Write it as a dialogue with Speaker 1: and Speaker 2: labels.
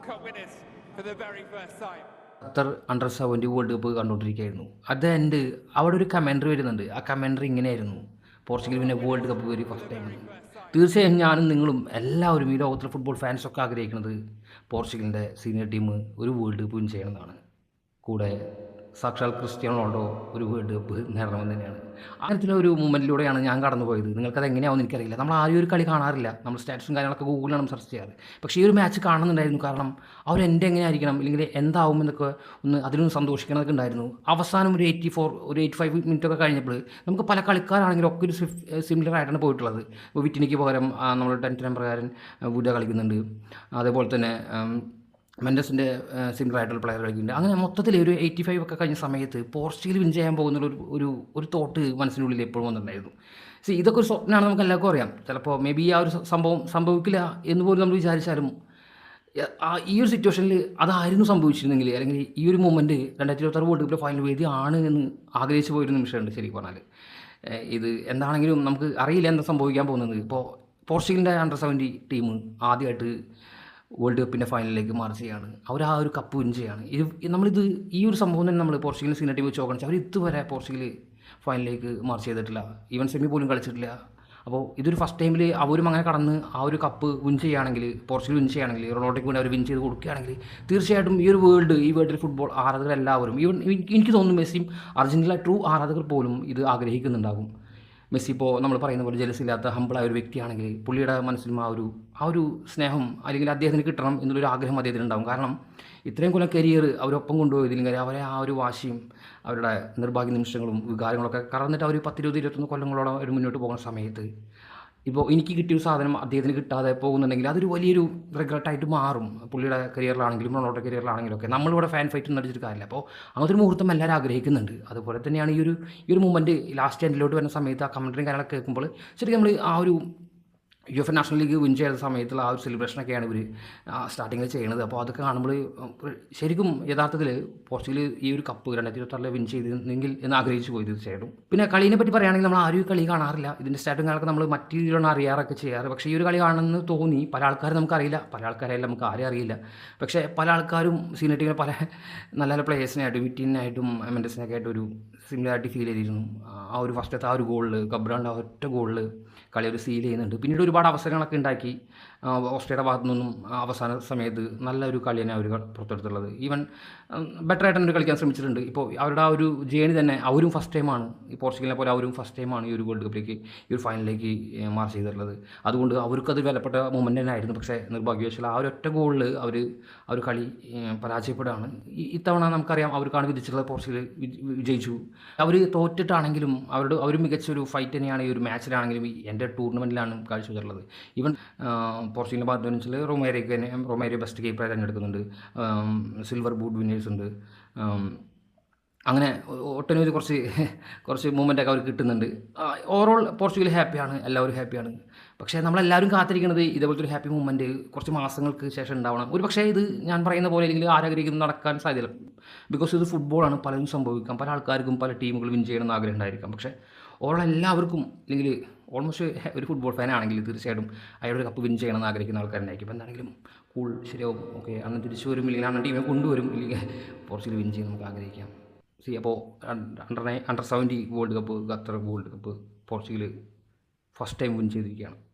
Speaker 1: Cup winners for the very first time.
Speaker 2: Qatar under 17 world cup കണ്ടുകൊണ്ടിരിക്കുകയായിരുന്നു. അത് എൻ്റെ അവിടെ ഒരു കമൻട്രി വരുന്നുണ്ട്. ആ കമൻട്രി ഇങ്ങനെയായിരുന്നു: പോർച്ചുഗൽ പിന്നെ world cup very first time. തീർച്ചയായും ഞാനും നിങ്ങളും എല്ലാവരും ഈ ലോകത്തിലെ ഫുട്ബോൾ ഫാൻസൊക്കെ ആഗ്രഹിക്കുന്നത് പോർച്ചുഗലിൻ്റെ സീനിയർ ടീം ഒരു വേൾഡ് കപ്പ് വിൻ ചെയ്യണമെന്നാണ്. കൂടെ സാക്ഷാൽ ക്രിസ്ത്യാനോ റൊണാൾഡോ ഒരു വേൾഡ് കപ്പ് നേടണമെന്ന് തന്നെയാണ്. അങ്ങനത്തിലൊരു മൂമെൻറ്റിലൂടെയാണ് ഞാൻ കടന്നു പോയത്. നിങ്ങൾക്കത് എങ്ങനെയാവുമെന്ന് എനിക്കറിയില്ല. നമ്മൾ ആരും ഒരു കളി കാണാറില്ല. നമ്മൾ സ്റ്റാറ്റസും കാര്യങ്ങളൊക്കെ ഗൂഗിളിലാണ് സെർച്ച് ചെയ്യാറ്. പക്ഷേ ഈ ഒരു മാച്ച് കാണുന്നുണ്ടായിരുന്നു. കാരണം അവരെൻ്റെ എങ്ങനെയായിരിക്കണം, അല്ലെങ്കിൽ എന്താവും എന്നൊക്കെ ഒന്ന് അതിലൊന്ന് സന്തോഷിക്കണമൊക്കെ ഉണ്ടായിരുന്നു. അവസാനം ഒരു 85 മിനിറ്റൊക്കെ കഴിഞ്ഞപ്പോൾ നമുക്ക് പല കളിക്കാരാണെങ്കിലും ഒക്കെ ഒരു സിമിലർ ആയിട്ടാണ് പോയിട്ടുള്ളത്. ഇപ്പോൾ വിറ്റിനിക്ക് പകരം നമ്മുടെ 10th നമ്പറുകാരൻ വുഡ കളിക്കുന്നുണ്ട്. അതേപോലെ തന്നെ മെൻഡസിൻ്റെ സിമിലർ ആയിട്ടുള്ള പ്ലെയർ കളിക്കുന്നുണ്ട്. അങ്ങനെ മൊത്തത്തിൽ ഒരു 85 ഒക്കെ കഴിഞ്ഞ സമയത്ത് പോർച്ചുഗൽ വിൻ ചെയ്യാൻ പോകുന്ന ഒരു തോട്ട് മനസ്സിനുള്ളിൽ എപ്പോഴും വന്നിട്ടുണ്ടായിരുന്നു. ഇതൊക്കെ ഒരു സ്വപ്നമാണ്, നമുക്ക് എല്ലാവർക്കും അറിയാം. ചിലപ്പോൾ മേ ബി ആ ഒരു സംഭവം സംഭവിക്കില്ല എന്ന് പോലും നമ്മൾ വിചാരിച്ചാലും ഈ ഒരു സിറ്റുവേഷനിൽ അതായിരുന്നു സംഭവിച്ചിരുന്നെങ്കിൽ, അല്ലെങ്കിൽ ഈ ഒരു മൊമെൻറ്റ് 2026 വേൾഡ് കപ്പിലെ ഫൈനൽ വേദി ആണ് എന്ന് ആഗ്രഹിച്ചു പോയൊരു നിമിഷമുണ്ട് ശരിക്കും പറഞ്ഞാൽ. ഇത് എന്താണെങ്കിലും നമുക്ക് അറിയില്ല എന്താ സംഭവിക്കാൻ പോകുന്നത്. ഇപ്പോൾ പോർച്ചുഗലിൻ്റെ അണ്ടർ 17 ടീം ആദ്യമായിട്ട് വേൾഡ് കപ്പിൻ്റെ ഫൈനലിലേക്ക് മാർച്ച് ചെയ്യാണ്. അവർ ആ ഒരു കപ്പ് വിൻ ചെയ്യാണ്. നമ്മളിത് ഈ ഒരു സംഭവം തന്നെ നമ്മൾ പോർച്ചുഗലിന് സീനിയർ ടീം വെച്ച് നോക്കണം. അവർ ഇതുവരെ പോർച്ചുഗൽ ഫൈനലിലേക്ക് മാർച്ച് ചെയ്തിട്ടില്ല. ഈവൻ സെമി പോലും കളിച്ചിട്ടില്ല. അപ്പോൾ ഇതൊരു ഫസ്റ്റ് ടൈമിൽ അവരും അങ്ങനെ കടന്ന് ആ ഒരു കപ്പ് വിൻ ചെയ്യുകയാണെങ്കിൽ, പോർച്ചുഗൽ വിൻ ചെയ്യുകയാണെങ്കിൽ, റൊണാൾഡോയ്ക്ക് വേണ്ടി അവർ വിൻ ചെയ്ത് കൊടുക്കുകയാണെങ്കിൽ, തീർച്ചയായിട്ടും ഈ വേൾഡിൽ ഫുട്ബോൾ ആരാധകരെല്ലാവരും, എനിക്ക് തോന്നുന്നു മെസ്സിയും അർജൻറ്റീന ട്രൂ ആരാധകർ പോലും ഇത് ആഗ്രഹിക്കുന്നുണ്ടാകും. മെസ്സി ഇപ്പോൾ നമ്മൾ പറയുന്ന പോലെ ജലസില്ലാത്ത ഹമ്പിളായ ഒരു വ്യക്തിയാണെങ്കിൽ പുള്ളിയുടെ മനസ്സിലും ആ ഒരു സ്നേഹം അല്ലെങ്കിൽ അദ്ദേഹത്തിന് കിട്ടണം എന്നുള്ളൊരു ആഗ്രഹം അദ്ദേഹത്തിന് ഉണ്ടാകും. കാരണം ഇത്രയും കൊല്ലം കരിയർ അവരൊപ്പം കൊണ്ടുപോയതില്ലെങ്കിൽ അവരെ ആ ഒരു വാശിയും അവരുടെ നിർഭാഗ്യ നിമിഷങ്ങളും വികാരങ്ങളൊക്കെ കറന്നിട്ട് അവർ 10-20-21 കൊല്ലങ്ങളോളം അവർ മുന്നോട്ട് പോകുന്ന സമയത്ത് ഇപ്പോൾ എനിക്ക് കിട്ടിയൊരു സാധനം അദ്ദേഹത്തിന് കിട്ടാതെ പോകുന്നുണ്ടെങ്കിൽ അതൊരു വലിയൊരു റിഗ്രറ്റായിട്ട് മാറും. പുള്ളിയുടെ കരിയറിലാണെങ്കിലും റൊണാൾഡോ കരിയറിലാണെങ്കിലും ഒക്കെ നമ്മളിവിടെ ഫാൻ ഫൈറ്റ് നടിച്ചിട്ട് കാര്യമില്ല. അപ്പോൾ അങ്ങനത്തെ ഒരു മുഹൂർത്തം എല്ലാവരും ആഗ്രഹിക്കുന്നുണ്ട്. അതുപോലെ തന്നെയാണ് ഈ ഒരു മൂമെൻറ്റ് ലാസ്റ്റ് എൻഡിലോട്ട് വരുന്ന സമയത്ത് ആ കമൻട്രിയും കാര്യങ്ങളൊക്കെ കേൾക്കുമ്പോൾ ശരിക്കും നമ്മൾ ആ ഒരു UEFA നാഷണൽ ലീഗ് വിൻ ചെയ്ത സമയത്തുള്ള ആ ഒരു സെലിബ്രേഷനൊക്കെയാണ് ഇവർ സ്റ്റാർട്ടിങ്ങിൽ ചെയ്യുന്നത്. അപ്പോൾ അതൊക്കെ കാണുമ്പോൾ ശരിക്കും യഥാർത്ഥത്തിൽ പോർച്ചുഗൽ ഈ ഒരു കപ്പ് 2026 വിൻ ചെയ്തിരുന്നെങ്കിൽ എന്ന് ആഗ്രഹിച്ചു പോയി തീർച്ചയായിട്ടും. പിന്നെ കളീനെ പറ്റി പറയുകയാണെങ്കിൽ നമ്മൾ ആരും ഈ കളി കാണാറില്ല. ഇതിൻ്റെ സ്റ്റാറ്റും കാര്യങ്ങളൊക്കെ നമ്മൾ മറ്റു രീതിയിലാണ് അറിയാറൊക്കെ ചെയ്യാറ്. പക്ഷേ ഈ ഒരു കളി കാണുമെന്ന് തോന്നി. പല ആൾക്കാരും നമുക്കറിയില്ല, പല ആൾക്കാരെല്ലാം നമുക്ക് ആരെയും അറിയില്ല. പക്ഷേ പല ആൾക്കാരും സീനിയർ ടീമിലെ പല നല്ല നല്ല പ്ലേയേഴ്സിനായിട്ടും വിറ്റിനായിട്ടും മെൻഡസിനൊക്കെ ആയിട്ട് ഒരു സിമിലാരിറ്റി ഫീൽ ചെയ്തിരുന്നു. ആ ഒരു ഫസ്റ്റത്തെ ആ ഒരു ഗോളിൽ ഗബ്രാൻ്റെ ഒറ്റ ഗോളിൽ കളി ഒരു സീൽ ചെയ്യുന്നുണ്ട്. പിന്നീട് ഒരുപാട് അവസരങ്ങളൊക്കെ ഉണ്ടാക്കി ഓസ്ട്രേലിയയുടെ ഭാഗത്തു നിന്നും അവസാന സമയത്ത് നല്ലൊരു കളിയാണ് അവർ പുറത്തെടുത്തുള്ളത്. ഈവൻ ബെറ്ററായിട്ട് തന്നെ കളിക്കാൻ ശ്രമിച്ചിട്ടുണ്ട്. ഇപ്പോൾ അവരുടെ ആ ഒരു ജേണി തന്നെ അവരും ഫസ്റ്റ് ടൈമാണ്, ഈ പോർച്ചുഗലിനെ പോലെ അവരും ഫസ്റ്റ് ടൈമാണ് ഈ ഒരു വേൾഡ് കപ്പിലേക്ക് ഈ ഒരു ഫൈനലിലേക്ക് മാർച്ച് ചെയ്തിട്ടുള്ളത്. അതുകൊണ്ട് അവർക്കത് വിലപ്പെട്ട മൊമെൻ്റ് തന്നെ ആയിരുന്നു. പക്ഷേ നിർഭാഗ്യവശാൽ ആ ഒരു ഒറ്റ ഗോളിൽ ആ ഒരു കളി പരാജയപ്പെടുകയാണ്. ഇത്തവണ നമുക്കറിയാം അവർക്കാണ് വിധിച്ചിട്ടുള്ളത്, പോർച്ചുഗൽ വിജയിച്ചു. അവർ തോറ്റിട്ടാണെങ്കിലും അവർ മികച്ചൊരു ഫൈറ്റ് തന്നെയാണ് ഈ ഒരു മാച്ചിലാണെങ്കിലും എൻ്റെ ടൂർണമെൻറ്റിലാണ് കാഴ്ചവെച്ചിട്ടുള്ളത്. ഈവൻ പോർച്ചുഗലിൻ്റെ ഭാഗത്ത് വെച്ചാൽ റൊമേരിയോ ബെസ്റ്റ് കീപ്പറായി തിരഞ്ഞെടുക്കുന്നുണ്ട്. സിൽവർ ബൂട്ട് വിന്നേഴ്സ് ഉണ്ട്. അങ്ങനെ ഒട്ടനവധി കുറച്ച് മൂവ്മെൻറ്റൊക്കെ അവർക്ക് കിട്ടുന്നുണ്ട്. ഓവറോൾ പോർച്ചുഗൽ ഹാപ്പിയാണ്, എല്ലാവരും ഹാപ്പിയാണ്. പക്ഷേ നമ്മളെല്ലാവരും കാത്തിരിക്കുന്നത് ഇതേപോലത്തെ ഒരു ഹാപ്പി മൂവ്മെൻറ്റ് കുറച്ച് മാസങ്ങൾക്ക് ശേഷം ഉണ്ടാവണം. ഒരു പക്ഷേ ഇത് ഞാൻ പറയുന്ന പോലെ അല്ലെങ്കിൽ ആരാഗ്രഹിക്കുന്നത് നടക്കാൻ സാധ്യതയില്ല. ബിക്കോസ് ഇത് ഫുട്ബോളാണ്, പലതും സംഭവിക്കാം. പല ആൾക്കാർക്കും പല ടീമുകൾ വിൻ ചെയ്യണമെന്ന് ആഗ്രഹം ഉണ്ടായിരിക്കാം. പക്ഷേ ഓവറോൾ എല്ലാവർക്കും, അല്ലെങ്കിൽ ഓൾമോസ്റ്റ് ഒരു ഫുട്ബോൾ ഫാനാണെങ്കിൽ തീർച്ചയായിട്ടും അയാളൊരു കപ്പ് വിൻ ചെയ്യണമെന്ന് ആഗ്രഹിക്കുന്ന ആൾക്കാരുണ്ടായിരിക്കും. അപ്പോൾ എന്താണെങ്കിലും ശരിയാവും, ഓക്കെ, അന്ന് തിരിച്ചു വരും, ഇല്ലെങ്കിൽ അന്ന് ടീമിനെ കൊണ്ടുവരും, ഇല്ലെങ്കിൽ പോർച്ചുഗൽ വിൻ ചെയ്യണം നമുക്ക് ആഗ്രഹിക്കാം. അപ്പോൾ under 17 world cup, Qatar world cup Portugal first time win ചെയ്തിരിക്കുകയാണ്.